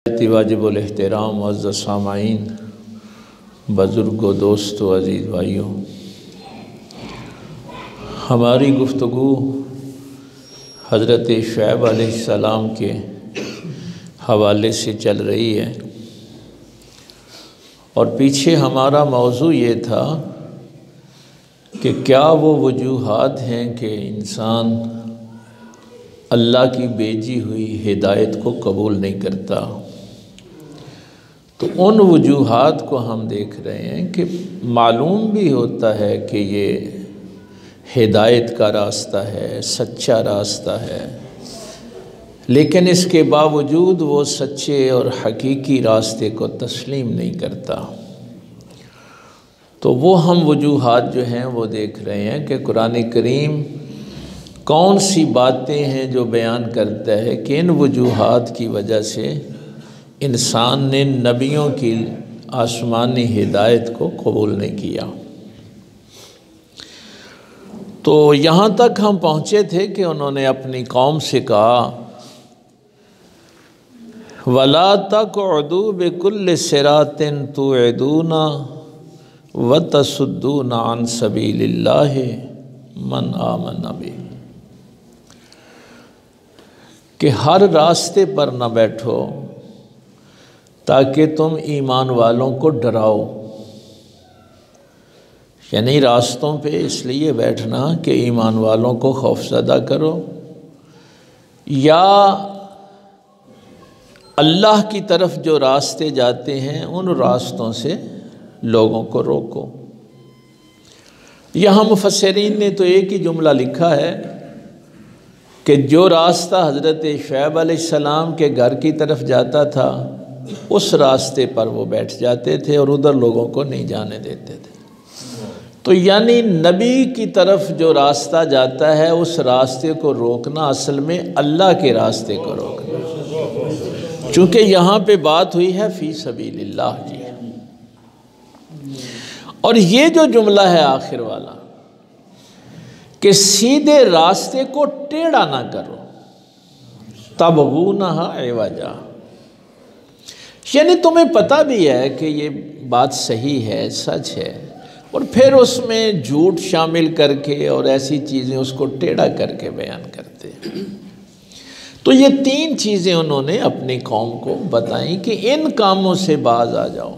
واجب الاحترام معزز سامعین، بزرگوں، دوستوں، عزیز بھائیوں، ہماری گفتگو حضرت شعیب علیہ السلام کے حوالے سے چل رہی ہے، اور پیچھے ہمارا موضوع یہ تھا کہ کیا وہ وجوہات ہیں کہ انسان اللہ کی بھیجی ہوئی ہدایت کو قبول نہیں کرتا۔ تو ان وجوہات کو ہم دیکھ رہے ہیں کہ معلوم بھی ہوتا ہے کہ یہ ہدایت کا راستہ ہے، سچا راستہ ہے، لیکن اس کے باوجود وہ سچے اور حقیقی راستے کو تسلیم نہیں کرتا۔ تو وہ ہم وجوہات جو ہیں وہ دیکھ رہے ہیں کہ قرآن کریم کون سی باتیں ہیں جو بیان کرتا ہے کہ ان وجوہات کی وجہ سے انسان نے نبیوں کی آسمانی ہدایت کو قبول نہیں کیا۔ تو یہاں تک ہم پہنچے تھے کہ انہوں نے اپنی قوم سے کہا وَلَا تَقْعُدُوا بِكُلِّ صِرَاطٍ تُوعِدُونَ وَتَصُدُّونَ عَنْ سَبِيلِ اللَّهِ مَنْ آمَنَ بِهِ، کہ ہر راستے پر نہ بیٹھو تاکہ تم ایمان والوں کو ڈراؤ۔ یعنی راستوں پہ اس لیے بیٹھنا کہ ایمان والوں کو خوفزدہ کرو، یا اللہ کی طرف جو راستے جاتے ہیں ان راستوں سے لوگوں کو روکو۔ یہاں مفسرین نے تو ایک ہی جملہ لکھا ہے کہ جو راستہ حضرت شعیب علیہ السلام کے گھر کی طرف جاتا تھا اس راستے پر وہ بیٹھ جاتے تھے اور ادھر لوگوں کو نہیں جانے دیتے تھے۔ تو یعنی نبی کی طرف جو راستہ جاتا ہے اس راستے کو روکنا اصل میں اللہ کے راستے کو روکنا، چونکہ یہاں پہ بات ہوئی ہے فی سبیل اللہ جی۔ اور یہ جو جملہ ہے آخر والا کہ سیدھے راستے کو ٹیڑھا نہ کرو، تبغونہا عوجا، یعنی تمہیں پتہ بھی ہے کہ یہ بات صحیح ہے، سچ ہے، اور پھر اس میں جھوٹ شامل کر کے اور ایسی چیزیں اس کو ٹیڑھا کر کے بیان کرتے ہیں۔ تو یہ تین چیزیں انہوں نے اپنی قوم کو بتائیں کہ ان کاموں سے باز آ جاؤ۔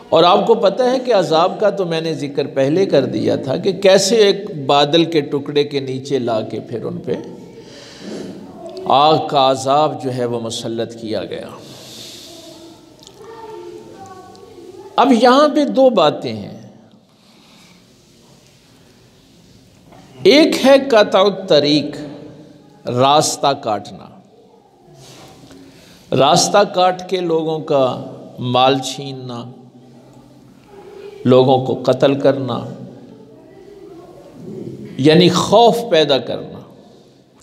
اور آپ کو پتہ ہے کہ عذاب کا تو میں نے ذکر پہلے کر دیا تھا کہ کیسے ایک بادل کے ٹکڑے کے نیچے لا کے پھر ان پہ آگ کا عذاب جو ہے وہ مسلط کیا گیا۔ اب یہاں پہ دو باتیں ہیں، ایک ہے قطع الطریق، راستہ کاٹنا، راستہ کاٹ کے لوگوں کا مال چھیننا، لوگوں کو قتل کرنا، یعنی خوف پیدا کرنا،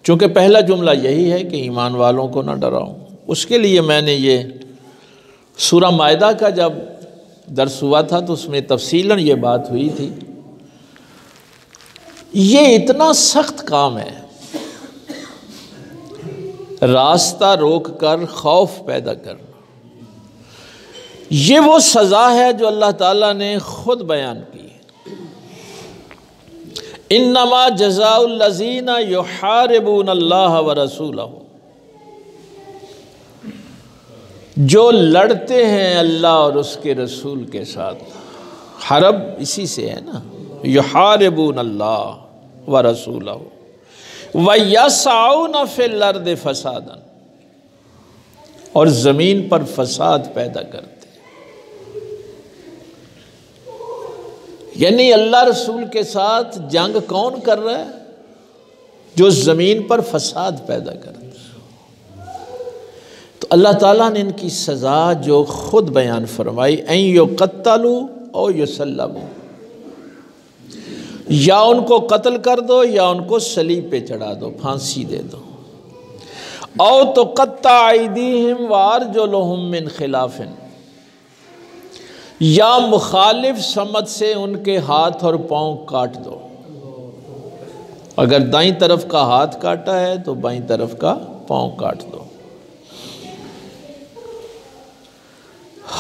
چونکہ پہلا جملہ یہی ہے کہ ایمان والوں کو نہ ڈراؤ۔ اس کے لیے میں نے یہ سورہ مائدہ کا جب درس ہوا تھا تو اس میں تفصیلاً یہ بات ہوئی تھی۔ یہ اتنا سخت کام ہے، راستہ روک کر خوف پیدا کرنا، یہ وہ سزا ہے جو اللہ تعالیٰ نے خود بیان کی۔ انما جزاء الذین یحاربون اللہ ورسولہ، جو لڑتے ہیں اللہ اور اس کے رسول کے ساتھ، حرب اسی سے ہے نا، یحاربون اللہ ورسولہ ویسعون فی الارض فسادا، اور زمین پر فساد پیدا کرتے۔ یعنی اللہ رسول کے ساتھ جنگ کون کر رہا ہے؟ جو زمین پر فساد پیدا کرتا ہے۔ تو اللہ تعالیٰ نے ان کی سزا جو خود بیان فرمائی، ان یقتلوا او یسلبوا، یا ان کو قتل کر دو یا ان کو صلیب پہ چڑھا دو، پھانسی دے دو، او تقطع ایدیہم وارجلہم من خلاف، یا مخالف سمت سے ان کے ہاتھ اور پاؤں کاٹ دو۔ اگر دائیں طرف کا ہاتھ کاٹا ہے تو بائیں طرف کا پاؤں کاٹ دو۔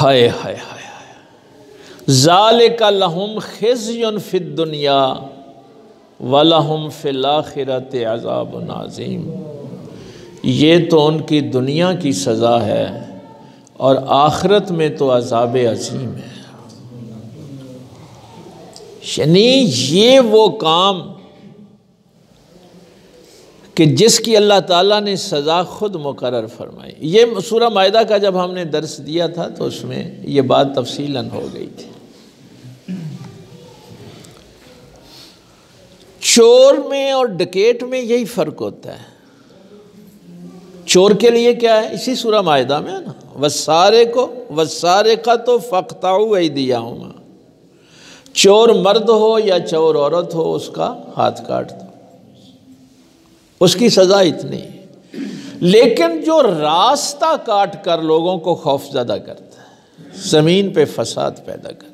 ہائے ہائے ہائے، ذالک لہم خزی فی الدنیا ولہم فی الآخرۃ عذاب عظیم، یہ تو ان کی دنیا کی سزا ہے اور آخرت میں تو عذاب عظیم ہے۔ یعنی یہ وہ کام کہ جس کی اللہ تعالیٰ نے سزا خود مقرر فرمائی۔ یہ سورہ مائدہ کا جب ہم نے درس دیا تھا تو اس میں یہ بات تفصیلاً ہو گئی تھی۔ چور میں اور ڈکیٹ میں یہی فرق ہوتا ہے۔ چور کے لیے کیا ہے؟ اسی سورہ مائدہ میں ہے نا، وَالسَّارِقَةُ فَاقْطَعُوا أَيْدِيَهُمَا، چور مرد ہو یا چور عورت ہو اس کا ہاتھ کاٹ دو، اس کی سزا اتنی ہے۔ لیکن جو راستہ کاٹ کر لوگوں کو خوف زدہ کرتا ہے، زمین پہ فساد پیدا کرتا ہے،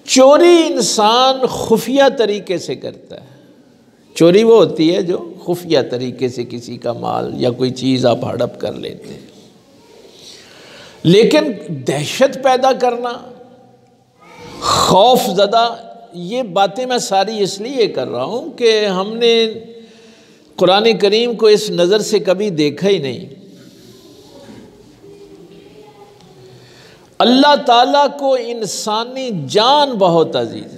چوری انسان خفیہ طریقے سے کرتا ہے۔ چوری وہ ہوتی ہے جو خفیہ طریقے سے کسی کا مال یا کوئی چیز آپ ہڑپ کر لیتے ہیں، لیکن دہشت پیدا کرنا، خوف زدہ، یہ باتیں میں ساری اس لیے کر رہا ہوں کہ ہم نے قرآن کریم کو اس نظر سے کبھی دیکھا ہی نہیں۔ اللہ تعالیٰ کو انسانی جان بہت عزیز ہے۔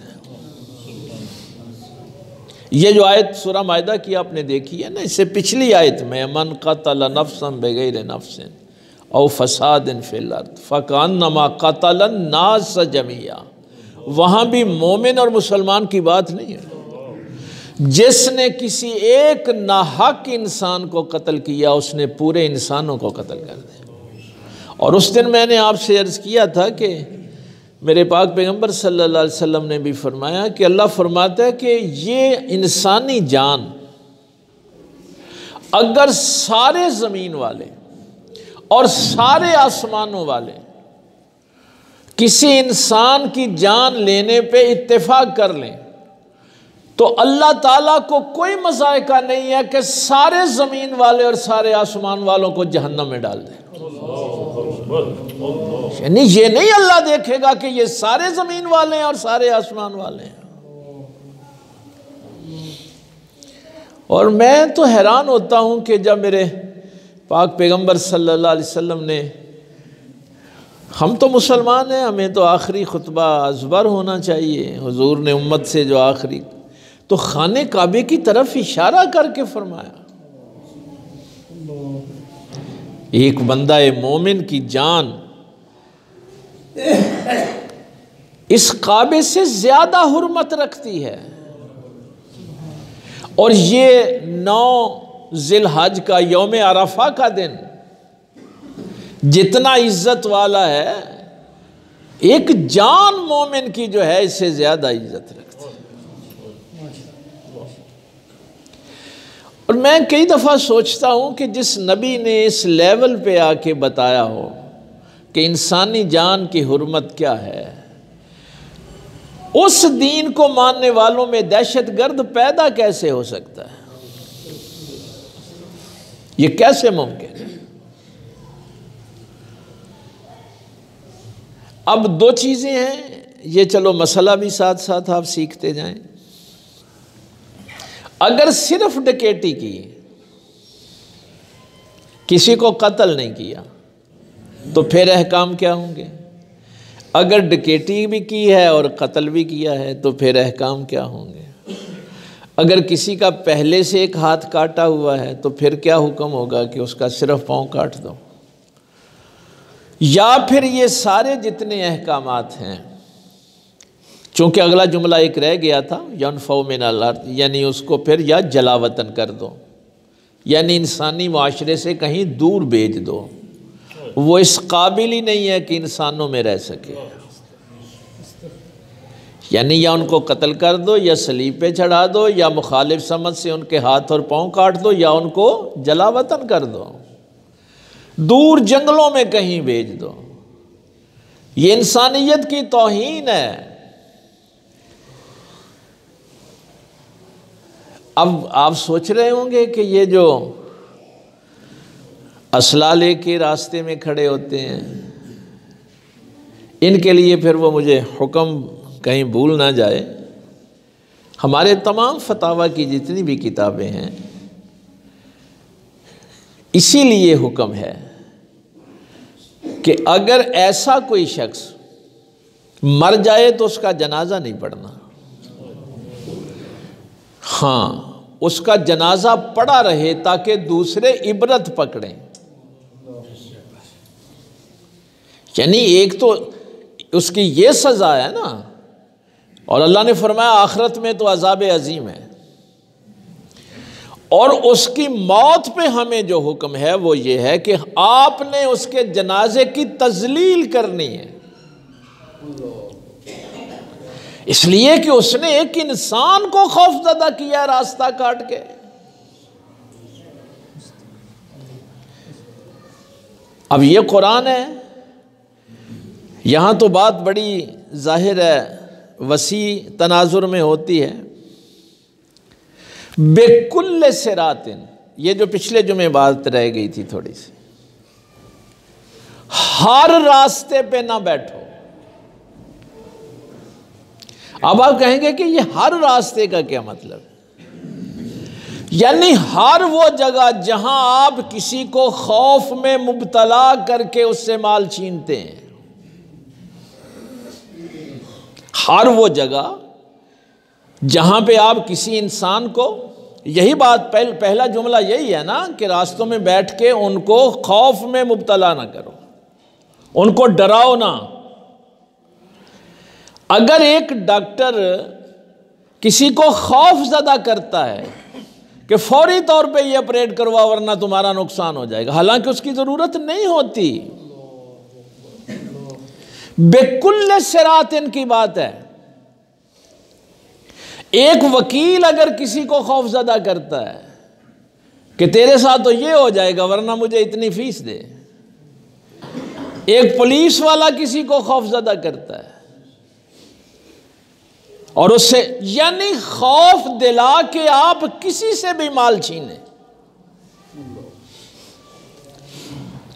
یہ جو آیت سورہ مائدہ کی آپ نے دیکھی ہے نا، اس سے پچھلی آیت میں من قتل نفسا بغیر نفس او فساد فی الارض فکانما قتل الناس جميعا، وہاں بھی مومن اور مسلمان کی بات نہیں ہے۔ جس نے کسی ایک ناحق انسان کو قتل کیا اس نے پورے انسانوں کو قتل کر دیا۔ اور اس دن میں نے آپ سے عرض کیا تھا کہ میرے پاک پیغمبر صلی اللہ علیہ وسلم نے بھی فرمایا کہ اللہ فرماتا ہے کہ یہ انسانی جان اگر سارے زمین والے اور سارے آسمانوں والے کسی انسان کی جان لینے پہ اتفاق کر لیں تو اللہ تعالیٰ کو کوئی مذائقہ نہیں ہے کہ سارے زمین والے اور سارے آسمان والوں کو جہنم میں ڈال دیں۔ یعنی یہ نہیں اللہ دیکھے گا کہ یہ سارے زمین والے ہیں اور سارے آسمان والے ہیں۔ اور میں تو حیران ہوتا ہوں کہ جب میرے پاک پیغمبر صلی اللہ علیہ وسلم نے، ہم تو مسلمان ہیں، ہمیں تو آخری خطبہ ازبر ہونا چاہیے، حضور نے امت سے جو آخری، تو خانہ کعبے کی طرف اشارہ کر کے فرمایا ایک بندہ مومن کی جان اس کعبے سے زیادہ حرمت رکھتی ہے، اور یہ 9 ذی الحج کا یوم عرفہ کا دن جتنا عزت والا ہے، ایک جان مومن کی جو ہے اس سے زیادہ عزت رکھتی ہے۔ اور میں کئی دفعہ سوچتا ہوں کہ جس نبی نے اس لیول پہ آ کے بتایا ہو کہ انسانی جان کی حرمت کیا ہے، اس دین کو ماننے والوں میں دہشت گرد پیدا کیسے ہو سکتا ہے؟ یہ کیسے ممکن ہے؟ اب 2 چیزیں ہیں، یہ چلو مسئلہ بھی ساتھ ساتھ آپ سیکھتے جائیں۔ اگر صرف ڈکیٹی کی، کسی کو قتل نہیں کیا، تو پھر احکام کیا ہوں گے؟ اگر ڈکیٹی بھی کی ہے اور قتل بھی کیا ہے تو پھر احکام کیا ہوں گے؟ اگر کسی کا پہلے سے ایک ہاتھ کاٹا ہوا ہے تو پھر کیا حکم ہوگا کہ اس کا صرف پاؤں کاٹ دو؟ یا پھر یہ سارے جتنے احکامات ہیں، چونکہ اگلا جملہ ایک رہ گیا تھا ينفع من الارض، یعنی اس کو پھر یا جلا وطن کر دو، یعنی انسانی معاشرے سے کہیں دور بھیج دو، وہ اس قابل ہی نہیں ہے کہ انسانوں میں رہ سکے، یعنی یا ان کو قتل کر دو یا صلیب پہ چڑھا دو یا مخالف سمجھ سے ان کے ہاتھ اور پاؤں کاٹ دو یا ان کو جلا وطن کر دو، دور جنگلوں میں کہیں بھیج دو۔ یہ انسانیت کی توہین ہے۔ اب آپ سوچ رہے ہوں گے کہ یہ جو اسلحہ لے کے راستے میں کھڑے ہوتے ہیں، ان کے لیے پھر وہ مجھے حکم کہیں بھول نہ جائے، ہمارے تمام فتاوی کی جتنی بھی کتابیں ہیں، اسی لیے حکم ہے کہ اگر ایسا کوئی شخص مر جائے تو اس کا جنازہ نہیں پڑھنا، ہاں اس کا جنازہ پڑا رہے تاکہ دوسرے عبرت پکڑیں۔ یعنی ایک تو اس کی یہ سزا ہے نا، اور اللہ نے فرمایا آخرت میں تو عذاب عظیم ہے، اور اس کی موت پہ ہمیں جو حکم ہے وہ یہ ہے کہ آپ نے اس کے جنازے کی تذلیل کرنی ہے، اس لیے کہ اس نے ایک انسان کو خوف زدہ کیا راستہ کاٹ کے۔ اب یہ قرآن ہے، یہاں تو بات بڑی ظاہر ہے، وسیع تناظر میں ہوتی ہے۔ بِكُلِّ صِرَاطٍ، یہ جو پچھلے جمعے بات رہ گئی تھی تھوڑی سی، ہر راستے پہ نہ بیٹھو۔ اب آپ کہیں گے کہ یہ ہر راستے کا کیا مطلب ہے؟ یعنی ہر وہ جگہ جہاں آپ کسی کو خوف میں مبتلا کر کے اس سے مال چھینتے ہیں، ہر وہ جگہ جہاں پہ آپ کسی انسان کو، یہی بات پہلا جملہ یہی ہے نا کہ راستوں میں بیٹھ کے ان کو خوف میں مبتلا نہ کرو، ان کو ڈراؤ نہ۔ اگر ایک ڈاکٹر کسی کو خوف زدہ کرتا ہے کہ فوری طور پہ یہ آپریٹ کروا ورنہ تمہارا نقصان ہو جائے گا، حالانکہ اس کی ضرورت نہیں ہوتی، بِكُلِّ صِرَاطٍ کی بات ہے۔ ایک وکیل اگر کسی کو خوف زدہ کرتا ہے کہ تیرے ساتھ تو یہ ہو جائے گا ورنہ مجھے اتنی فیس دے، ایک پولیس والا کسی کو خوف زدہ کرتا ہے اور اس سے، یعنی خوف دلا کے آپ کسی سے بھی مال چھینے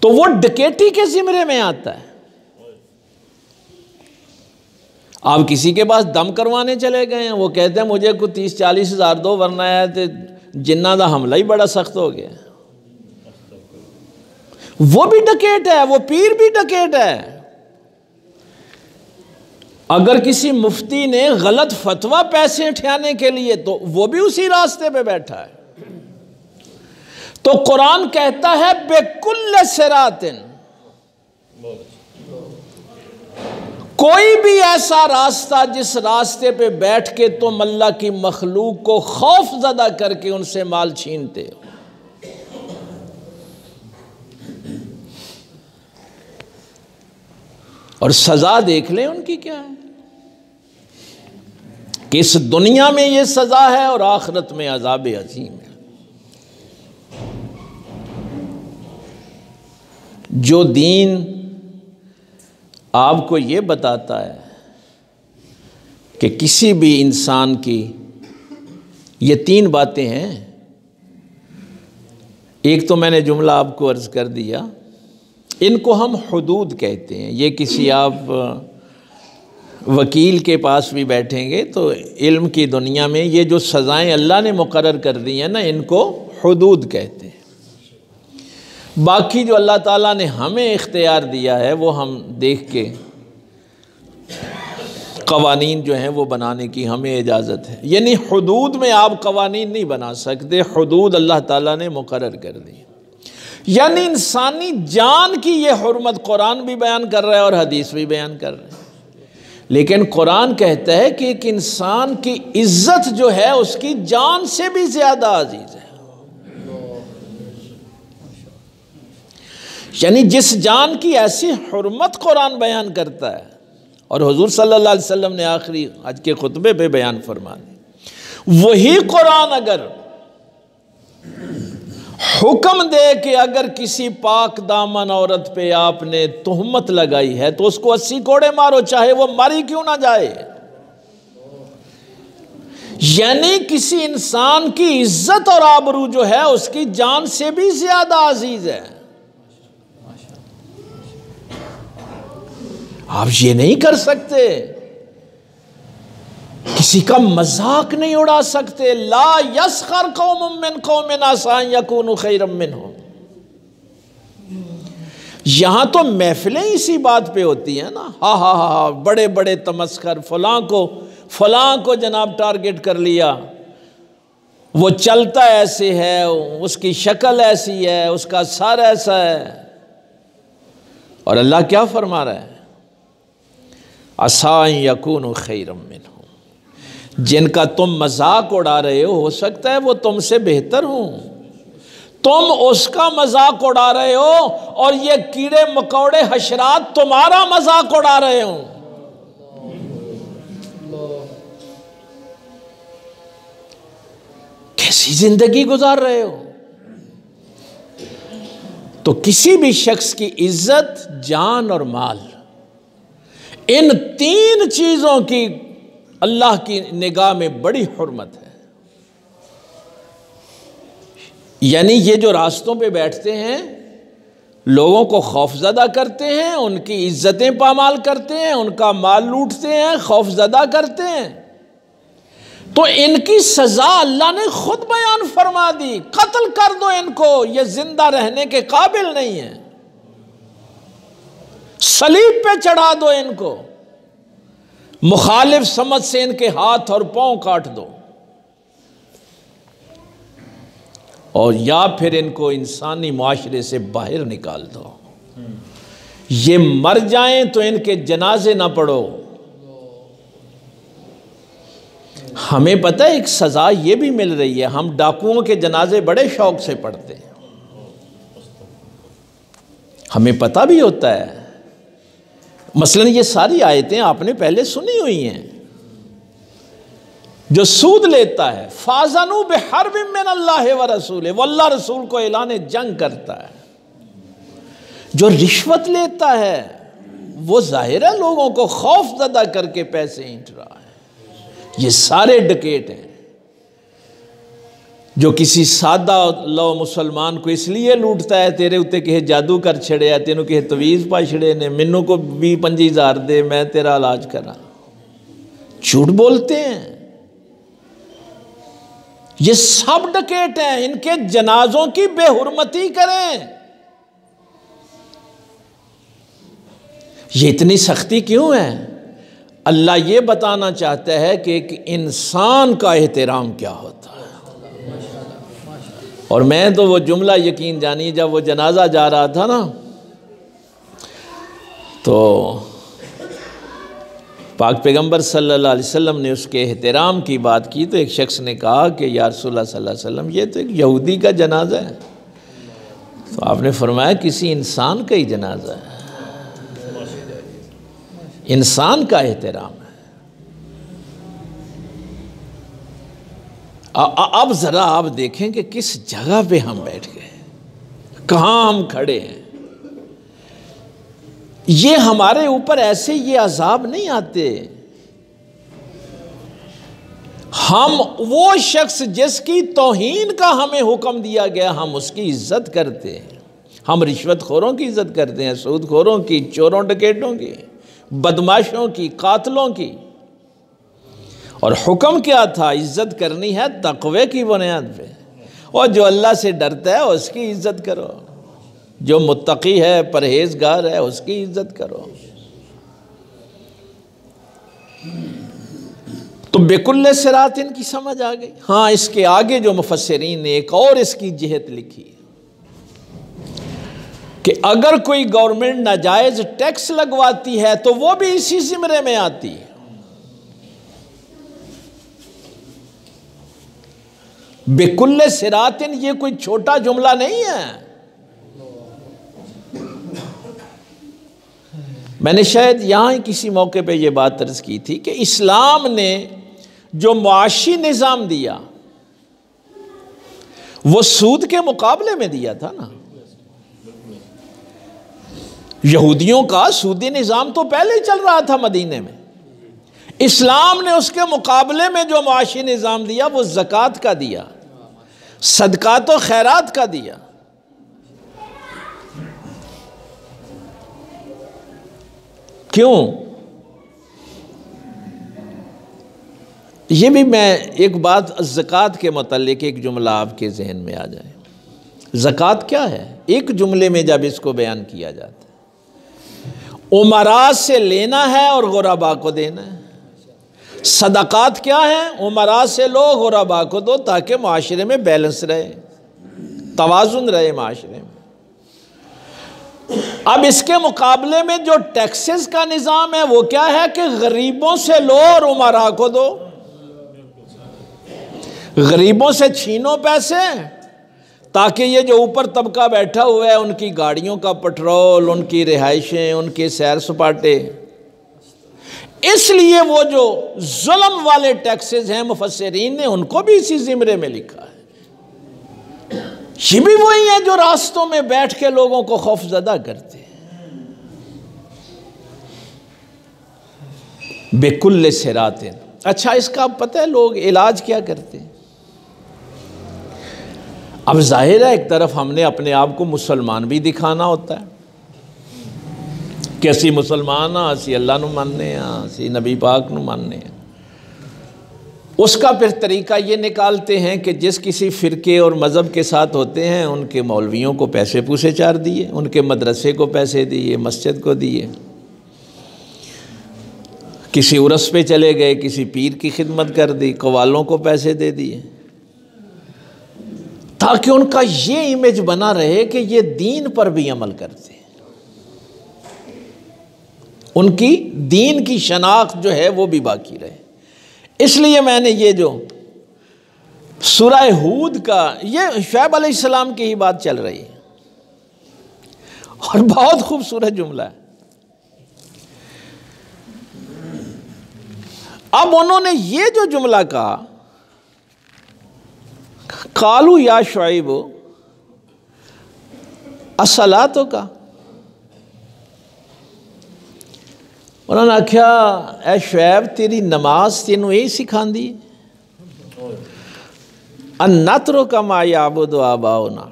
تو وہ ڈکیتی کے زمرے میں آتا ہے۔ آپ کسی کے پاس دم کروانے چلے گئے ہیں، وہ کہتے ہیں مجھے کوئی 30-40 ہزار دو ورنہ ہے جنہ دا حملہ ہی بڑا سخت ہو گیا، وہ بھی ڈکیت ہے، وہ پیر بھی ڈکیت ہے۔ اگر کسی مفتی نے غلط فتویٰ پیسے اٹھانے کے لیے تو وہ بھی اسی راستے پہ بیٹھا ہے۔ تو قرآن کہتا ہے بِكُلِّ صِرَاطٍ، کوئی بھی ایسا راستہ جس راستے پہ بیٹھ کے تم اللہ کی مخلوق کو خوف زدہ کر کے ان سے مال چھینتے ہو۔ اور سزا دیکھ لیں ان کی کیا ہے، کہ اس دنیا میں یہ سزا ہے اور آخرت میں عذاب عظیم ہے۔ جو دین آپ کو یہ بتاتا ہے کہ کسی بھی انسان کی، یہ 3 باتیں ہیں، ایک تو میں نے جملہ آپ کو عرض کر دیا، ان کو ہم حدود کہتے ہیں۔ یہ کسی آپ وکیل کے پاس بھی بیٹھیں گے تو علم کی دنیا میں یہ جو سزائیں اللہ نے مقرر کر دی ہیں نا، ان کو حدود کہتے ہیں۔ باقی جو اللہ تعالیٰ نے ہمیں اختیار دیا ہے وہ ہم دیکھ کے قوانین جو ہیں وہ بنانے کی ہمیں اجازت ہے۔ یعنی حدود میں آپ قوانین نہیں بنا سکتے، حدود اللہ تعالیٰ نے مقرر کر دی۔ یعنی انسانی جان کی یہ حرمت قرآن بھی بیان کر رہا ہے اور حدیث بھی بیان کر رہا ہے، لیکن قرآن کہتا ہے کہ ایک انسان کی عزت جو ہے اس کی جان سے بھی زیادہ عزیز ہے۔ یعنی جس جان کی ایسی حرمت قرآن بیان کرتا ہے، اور حضور صلی اللہ علیہ وسلم نے آخری حج کے خطبے پہ بیان فرما دی، وہی قرآن اگر حکم دے کہ اگر کسی پاک دامن عورت پہ آپ نے تہمت لگائی ہے تو اس کو 80 کوڑے مارو، چاہے وہ ماری کیوں نہ جائے، یعنی کسی انسان کی عزت اور آبرو جو ہے اس کی جان سے بھی زیادہ عزیز ہے۔ آپ یہ نہیں کر سکتے، کسی کا مذاق نہیں اڑا سکتے۔ لا یسخر قوم من قوم عسى ان يكونوا خيرا منهم۔ یہاں تو محفلیں اسی بات پہ ہوتی ہیں نا، ہاں ہاں ہاں، بڑے بڑے تمسخر، فلاں کو جناب ٹارگٹ کر لیا، وہ چلتا ایسے ہے، اس کی شکل ایسی ہے، اس کا سر ایسا ہے۔ اور اللہ کیا فرما رہا ہے؟ عسى ان يكونوا خيرا منهم، جن کا تم مذاق اڑا رہے ہو سکتا ہے وہ تم سے بہتر ہوں، تم اس کا مذاق اڑا رہے ہو اور یہ کیڑے مکوڑے حشرات تمہارا مذاق اڑا رہے ہوں۔ کیسی زندگی گزار رہے ہو؟ تو کسی بھی شخص کی عزت، جان اور مال، ان تین چیزوں کی اللہ کی نگاہ میں بڑی حرمت ہے۔ یعنی یہ جو راستوں پہ بیٹھتے ہیں، لوگوں کو خوفزدہ کرتے ہیں، ان کی عزتیں پامال کرتے ہیں، ان کا مال لوٹتے ہیں، خوفزدہ کرتے ہیں، تو ان کی سزا اللہ نے خود بیان فرما دی، قتل کر دو ان کو، یہ زندہ رہنے کے قابل نہیں ہیں، صلیب پہ چڑھا دو ان کو، مخالف سمجھ سے ان کے ہاتھ اور پاؤں کاٹ دو، اور یا پھر ان کو انسانی معاشرے سے باہر نکال دو، یہ مر جائیں تو ان کے جنازے نہ پڑھو۔ ہمیں پتہ ہے ایک سزا یہ بھی مل رہی ہے، ہم ڈاکوؤں کے جنازے بڑے شوق سے پڑھتے ہیں، ہمیں پتہ بھی ہوتا ہے، مثلا یہ ساری آیتیں آپ نے پہلے سنی ہوئی ہیں۔ جو سود لیتا ہے، فَأَذَنُوا بِحَرْبٍ مِّنَ اللَّهِ وَرَسُولِهِ، وہ اللہ رسول کو اعلان جنگ کرتا ہے۔ جو رشوت لیتا ہے وہ ظاہر ہے لوگوں کو خوف زدہ کر کے پیسے اینٹ رہا ہے، یہ سارے ڈکیٹ ہیں۔ جو کسی سادہ لو مسلمان کو اس لیے لوٹتا ہے، تیرے اتے کہے جادو کر چھڑے ہے، تینوں کہے تویز پا چھڑے نے، منوں کو 20-25 دے، میں تیرا علاج کرا، جھوٹ بولتے ہیں۔ یہ سب ڈکیٹ ہیں، ان کے جنازوں کی بے حرمتی کریں۔ یہ اتنی سختی کیوں ہے؟ اللہ یہ بتانا چاہتا ہے کہ ایک انسان کا احترام کیا ہوتا ہے۔ اور میں تو وہ جملہ یقین جانی، جب وہ جنازہ جا رہا تھا نا، تو پاک پیغمبر صلی اللہ علیہ وسلم نے اس کے احترام کی بات کی، تو ایک شخص نے کہا کہ یا رسول اللہ صلی اللہ علیہ وسلم، یہ تو ایک یہودی کا جنازہ ہے۔ تو آپ نے فرمایا کسی انسان کا ہی جنازہ ہے، انسان کا احترام ہے۔ اب ذرا آپ دیکھیں کہ کس جگہ پہ ہم بیٹھ گئے، کہاں ہم کھڑے ہیں۔ یہ ہمارے اوپر ایسے یہ عذاب نہیں آتے، ہم وہ شخص جس کی توہین کا ہمیں حکم دیا گیا ہم اس کی عزت کرتے ہیں، ہم رشوت خوروں کی عزت کرتے ہیں، سود خوروں کی، چوروں ڈکیٹوں کی، بدماشوں کی، قاتلوں کی۔ اور حکم کیا تھا؟ عزت کرنی ہے تقوی کی بنیاد پہ، اور جو اللہ سے ڈرتا ہے اس کی عزت کرو، جو متقی ہے، پرہیزگار ہے، اس کی عزت کرو۔ تو بِكُلِّ صِرَاطٍ ان کی سمجھ آ گئی۔ ہاں، اس کے آگے جو مفسرین نے ایک اور اس کی جہت لکھی کہ اگر کوئی گورنمنٹ ناجائز ٹیکس لگواتی ہے تو وہ بھی اسی زمرے میں آتی ہے۔ بِكُلِّ صِرَاطٍ یہ کوئی چھوٹا جملہ نہیں ہے۔ میں نے شاید یہاں ہی کسی موقع پہ یہ بات عرض کی تھی کہ اسلام نے جو معاشی نظام دیا وہ سود کے مقابلے میں دیا تھا نا۔ یہودیوں کا سودی نظام تو پہلے ہی چل رہا تھا مدینے میں، اسلام نے اس کے مقابلے میں جو معاشی نظام دیا وہ زکوٰۃ کا دیا، صدقات و خیرات کا دیا۔ کیوں؟ یہ بھی میں ایک بات زکوٰۃ کے متعلق ایک جملہ آپ کے ذہن میں آ جائے. زکوٰۃ کیا ہے؟ ایک جملے میں جب اس کو بیان کیا جاتا ہے، امراء سے لینا ہے اور غرباء کو دینا ہے. صدقات کیا ہیں؟ امراء سے لو، غرباء کو دو، تاکہ معاشرے میں بیلنس رہے، توازن رہے معاشرے میں. اب اس کے مقابلے میں جو ٹیکسز کا نظام ہے وہ کیا ہے کہ غریبوں سے لو اور امراء کو دو. غریبوں سے چھینو پیسے تاکہ یہ جو اوپر طبقہ بیٹھا ہوا ہے ان کی گاڑیوں کا پٹرول، ان کی رہائشیں، ان کے سیر سپاٹے. اس لیے وہ جو ظلم والے ٹیکسز ہیں مفسرین نے ان کو بھی اسی زمرے میں لکھا ہے. یہ بھی وہی ہیں جو راستوں میں بیٹھ کے لوگوں کو خوف زدہ کرتے ہیں. بِكُلِّ صِرَاطٍ. اچھا، اس کا پتہ ہے لوگ علاج کیا کرتے ہیں؟ اب ظاہر ہے ایک طرف ہم نے اپنے آپ کو مسلمان بھی دکھانا ہوتا ہے کہ اسی مسلمان ہاں، اسی اللہ نو ماننے ہاں، اسی نبی پاک نو ماننے ہیں. اس کا پھر طریقہ یہ نکالتے ہیں کہ جس کسی فرقے اور مذہب کے ساتھ ہوتے ہیں ان کے مولویوں کو پیسے پوسے چار دیے، ان کے مدرسے کو پیسے دیے، مسجد کو دیے، کسی عرس پہ چلے گئے، کسی پیر کی خدمت کر دی، قوالوں کو پیسے دے دیے، تاکہ ان کا یہ امیج بنا رہے کہ یہ دین پر بھی عمل کرتے ہیں. ان کی دین کی شناخت جو ہے وہ بھی باقی رہے. اس لیے میں نے یہ جو سورہ ہود کا، یہ شعیب علیہ السلام کی ہی بات چل رہی ہے اور بہت خوبصورت جملہ ہے. اب انہوں نے یہ جو جملہ کہا، قالوا یا شعیب الصلاۃ کا، انہوں نے آکھیا اے شعیب تیری نماز تینوں یہی سکھاندی ان نترک ما یعبد آباؤنا،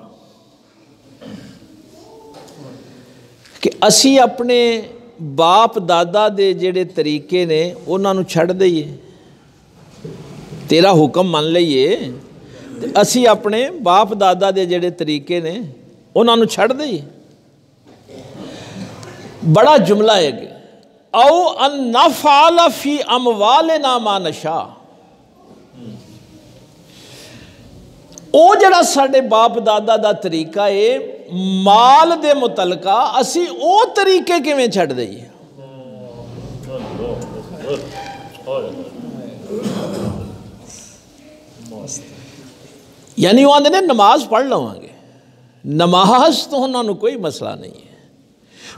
کہ اسی اپنے باپ دادا دے جڑے طریقے نے انہاں نو چھڑ دئیے، تیرا حکم من لئیے اسی اپنے باپ دادا دے جڑے طریقے نے انہاں نو چھڑ دئیے. بڑا جملہ ہے کہ او ان نفعل فی اموالنا ما نشاء، او جڑا ساڈے باپ دادا دا طریقہ ہے مال دے متعلقہ اسی او طریقے کیویں چھڑ دئیے. یعنی وہ آندے نے نماز پڑھ لواں گے، نماز تو انہاں نو کوئی مسئلہ نہیں ہے،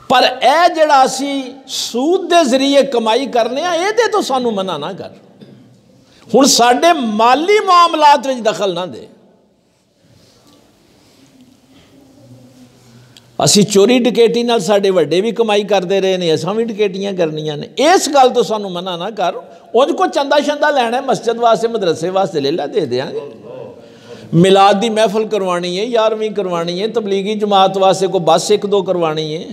پر اے جڑا اسی سود دے ذریعے کمائی کرنے ہیں اے دے تو سانو منع نہ کر، ہن ساڈے مالی معاملات وچ دخل نہ دے. اسی چوری ڈکیٹی نال ساڈے وڈے بھی کمائی کرتے رہے نے، اساں بھی ڈکیٹیاں کرنیاں نے، اس گل تو سانو منع نہ کر. اونج کو چندہ شندہ لینا ہے مسجد واسطے مدرسے واسطے لے لے، دے دیاں گے. میلاد دی محفل کروانی ہے، 11ویں کروانی ہے، تبلیغی جماعت واسطے کو بس ایک دو کروانی ہے،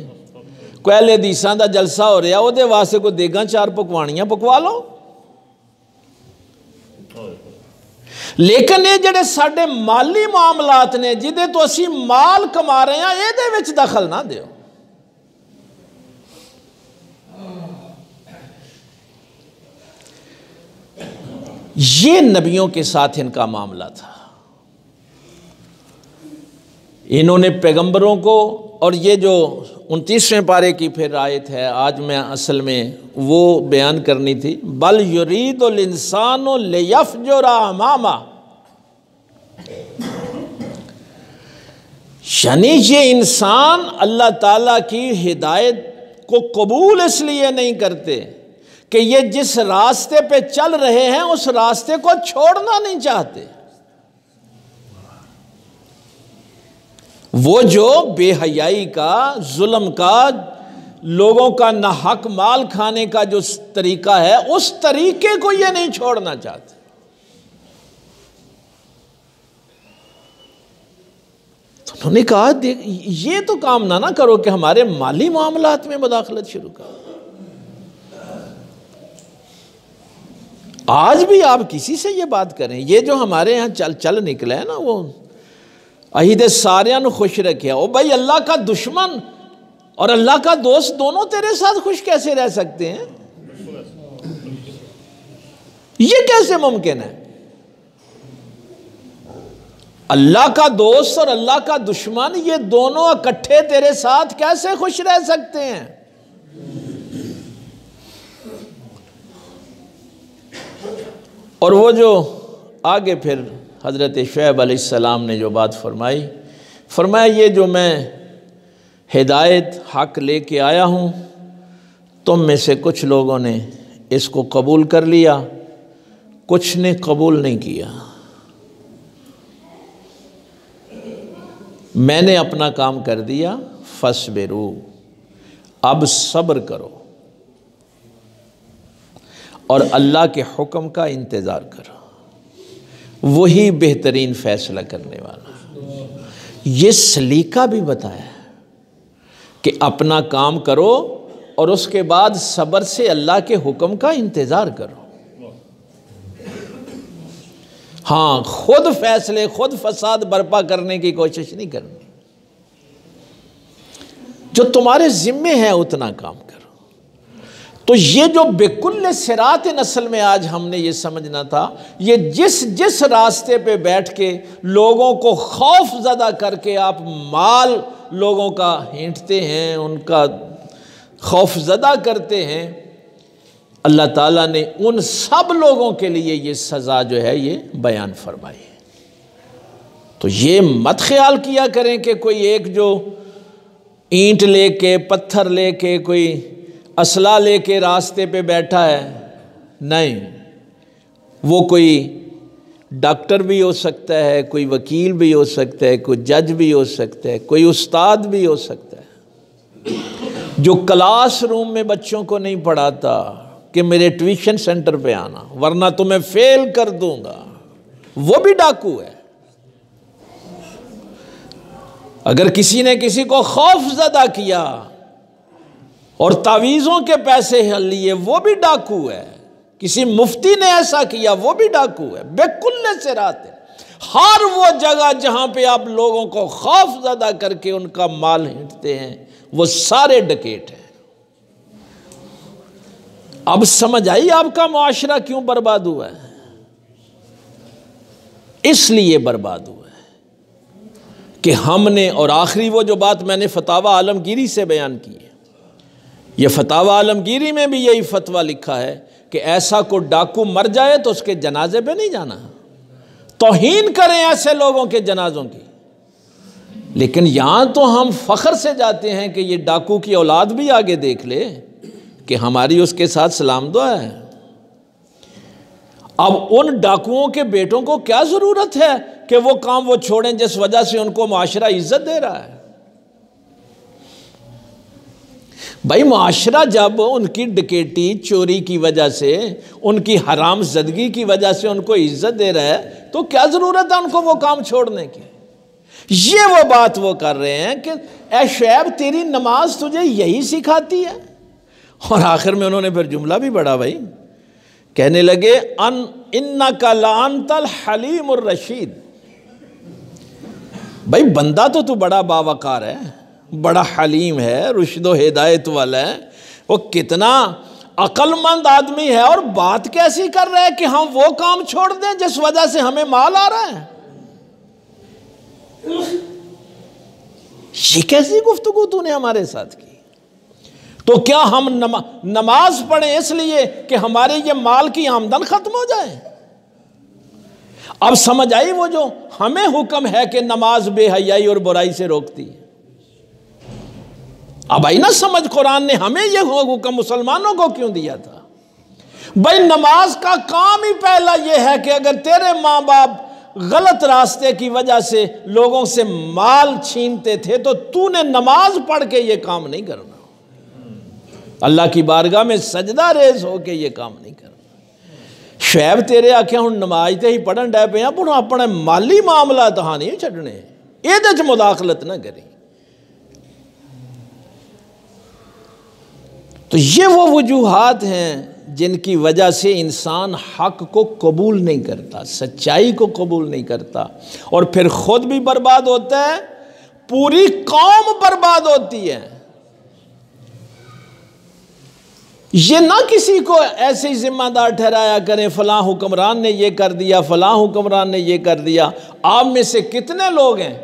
کوئی اہل حدیثاں دا جلسہ ہو رہا وہ دے واسطے کو دیگاں چار پکوانیاں پکوا لو. لیکن یہ جڑے ساڈے مالی معاملات نے جدے تو اسی مال کما رہے ہیں یہ دے وچ دخل نہ دیو. یہ نبیوں کے ساتھ ان کا معاملہ تھا. انہوں نے پیغمبروں کو، اور یہ جو 29ویں پارے کی پھر آیت ہے آج میں اصل میں وہ بیان کرنی تھی، بل یرید الانسان لیفجر امامہ، یعنی یہ انسان اللہ تعالیٰ کی ہدایت کو قبول اس لیے نہیں کرتے کہ یہ جس راستے پہ چل رہے ہیں اس راستے کو چھوڑنا نہیں چاہتے. وہ جو بے حیائی کا، ظلم کا، لوگوں کا ناحق مال کھانے کا جو طریقہ ہے اس طریقے کو یہ نہیں چھوڑنا چاہتے. تو انہوں نے کہا یہ تو کام نہ کرو کہ ہمارے مالی معاملات میں مداخلت شروع کرو. آج بھی آپ کسی سے یہ بات کریں، یہ جو ہمارے ہاں چل نکلے ہیں نا، وہ عہد ساریاں نو خوش رکھیا، او بھائی اللہ کا دشمن اور اللہ کا دوست دونوں تیرے ساتھ خوش کیسے رہ سکتے ہیں؟ یہ کیسے ممکن ہے؟ اللہ کا دوست اور اللہ کا دشمن یہ دونوں اکٹھے تیرے ساتھ کیسے خوش رہ سکتے ہیں؟ اور وہ جو آگے پھر حضرت شعیب علیہ السلام نے جو بات فرمایا یہ جو میں ہدایت حق لے کے آیا ہوں، تم میں سے کچھ لوگوں نے اس کو قبول کر لیا، کچھ نے قبول نہیں کیا۔ میں نے اپنا کام کر دیا، فَاصْبِرُوا، اب صبر کرو اور اللہ کے حکم کا انتظار کرو، وہی بہترین فیصلہ کرنے والا۔ یہ سلیقہ بھی بتایا کہ اپنا کام کرو اور اس کے بعد صبر سے اللہ کے حکم کا انتظار کرو۔ ہاں، خود فیصلے، خود فساد برپا کرنے کی کوشش نہیں کرنی، جو تمہارے ذمے ہے اتنا کام کرو۔ تو یہ جو بکل صراط نسل میں آج ہم نے یہ سمجھنا تھا، یہ جس راستے پہ بیٹھ کے لوگوں کو خوف زدہ کر کے آپ مال لوگوں کا ہینٹتے ہیں، ان کا خوف زدہ کرتے ہیں، اللہ تعالیٰ نے ان سب لوگوں کے لیے یہ سزا جو ہے یہ بیان فرمائی ہے۔ تو یہ مت خیال کیا کریں کہ کوئی ایک جو اینٹ لے کے، پتھر لے کے، کوئی اسلحہ لے کے راستے پہ بیٹھا ہے، نہیں، وہ کوئی ڈاکٹر بھی ہو سکتا ہے، کوئی وکیل بھی ہو سکتا ہے، کوئی جج بھی ہو سکتا ہے، کوئی استاد بھی ہو سکتا ہے، جو کلاس روم میں بچوں کو نہیں پڑھاتا کہ میرے ٹیوشن سینٹر پہ آنا ورنہ تمہیں فیل کر دوں گا، وہ بھی ڈاکو ہے۔ اگر کسی نے کسی کو خوف زدہ کیا اور تعویذوں کے پیسے لیے، وہ بھی ڈاکو ہے۔ کسی مفتی نے ایسا کیا، وہ بھی ڈاکو ہے۔ بکل صراط، ہر وہ جگہ جہاں پہ آپ لوگوں کو خوف زدہ کر کے ان کا مال ہینٹتے ہیں، وہ سارے ڈکیٹ ہیں۔ اب سمجھ آئی آپ کا معاشرہ کیوں برباد ہوا ہے؟ اس لیے برباد ہوا ہے کہ ہم نے، اور آخری وہ جو بات میں نے فتاوی عالمگیری سے بیان کی ہے، یہ فتاوی عالمگیری میں بھی یہی فتویٰ لکھا ہے کہ ایسا کوئی ڈاکو مر جائے تو اس کے جنازے پہ نہیں جانا، توہین کریں ایسے لوگوں کے جنازوں کی۔ لیکن یہاں تو ہم فخر سے جاتے ہیں کہ یہ ڈاکو کی اولاد بھی آگے دیکھ لے کہ ہماری اس کے ساتھ سلام دعا ہے۔ اب ان ڈاکوؤں کے بیٹوں کو کیا ضرورت ہے کہ وہ کام وہ چھوڑیں جس وجہ سے ان کو معاشرہ عزت دے رہا ہے؟ بھائی معاشرہ جب ان کی ڈکیٹی چوری کی وجہ سے، ان کی حرام زدگی کی وجہ سے ان کو عزت دے رہا ہے، تو کیا ضرورت ہے ان کو وہ کام چھوڑنے کی؟ یہ وہ بات وہ کر رہے ہیں کہ اے شعیب تیری نماز تجھے یہی سکھاتی ہے۔ اور آخر میں انہوں نے پھر جملہ بھی بڑھا بھائی، کہنے لگے انک لانت الحلیم الرشید، بھائی بندہ تو بڑا باوقار ہے، بڑا حلیم ہے، رشد و ہدایت والا ہے، وہ کتنا عقل مند آدمی ہے، اور بات کیسی کر رہا ہے کہ ہم وہ کام چھوڑ دیں جس وجہ سے ہمیں مال آ رہا ہے؟ یہ کیسی گفتگو تو نے ہمارے ساتھ کی؟ تو کیا ہم نماز پڑھیں اس لیے کہ ہمارے یہ مال کی آمدن ختم ہو جائے؟ اب سمجھ آئی وہ جو ہمیں حکم ہے کہ نماز بے حیائی اور برائی سے روکتی ہے؟ اب آئی نا سمجھ، قرآن نے ہمیں یہ حکم مسلمانوں کو کیوں دیا تھا؟ بھائی نماز کا کام ہی پہلا یہ ہے کہ اگر تیرے ماں باپ غلط راستے کی وجہ سے لوگوں سے مال چھینتے تھے تو تو نے نماز پڑھ کے یہ کام نہیں کرنا، اللہ کی بارگاہ میں سجدہ ریز ہو کے یہ کام نہیں کرنا۔ شعیب تیرے آکھیں ہوں نماز تے ہی پڑھن ڈے پہ ہیں، پر اپنے مالی معاملات ہاں نہیں چھڑنے، یہ مداخلت نہ کریں۔ تو یہ وہ وجوہات ہیں جن کی وجہ سے انسان حق کو قبول نہیں کرتا، سچائی کو قبول نہیں کرتا، اور پھر خود بھی برباد ہوتا ہے، پوری قوم برباد ہوتی ہے۔ یہ نہ کسی کو ایسے ہی ذمہ دار ٹھہرایا کریں فلاں حکمران نے یہ کر دیا، فلاں حکمران نے یہ کر دیا۔ آپ میں سے کتنے لوگ ہیں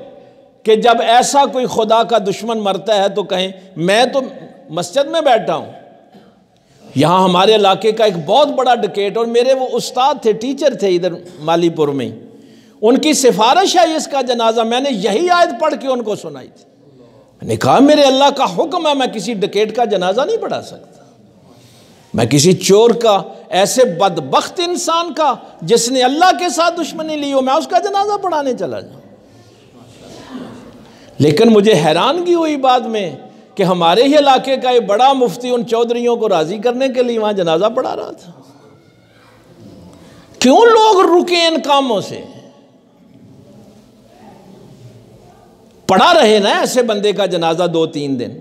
کہ جب ایسا کوئی خدا کا دشمن مرتا ہے تو کہیں میں تو مسجد میں بیٹھا ہوں، یہاں ہمارے علاقے کا ایک بہت بڑا ڈکیٹ، اور میرے وہ استاد تھے، ٹیچر تھے ادھر مالی پور میں، ان کی سفارش ہے اس کا جنازہ، میں نے یہی آیت پڑھ کے ان کو سنائی تھی۔ میں نے کہا میرے اللہ کا حکم ہے، میں کسی ڈکیٹ کا جنازہ نہیں پڑھا سکتا، میں کسی چور کا، ایسے بدبخت انسان کا جس نے اللہ کے ساتھ دشمنی لی ہو، میں اس کا جنازہ پڑھانے چلا جاؤں۔ لیکن مجھے حیرانگی ہوئی بعد میں کہ ہمارے ہی علاقے کا ایک بڑا مفتی ان چودھریوں کو راضی کرنے کے لیے وہاں جنازہ پڑھا رہا تھا۔ کیوں لوگ رکے ان کاموں سے؟ پڑھا رہے نا ایسے بندے کا جنازہ 2-3 دن،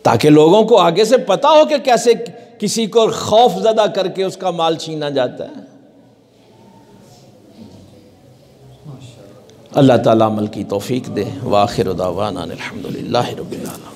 تاکہ لوگوں کو آگے سے پتا ہو کہ کیسے کسی کو خوف زدہ کر کے اس کا مال چھینا جاتا ہے۔ اللہ تعالیٰ عمل کی توفیق دے۔ وآخر دعوانا الحمدللہ رب العالمین۔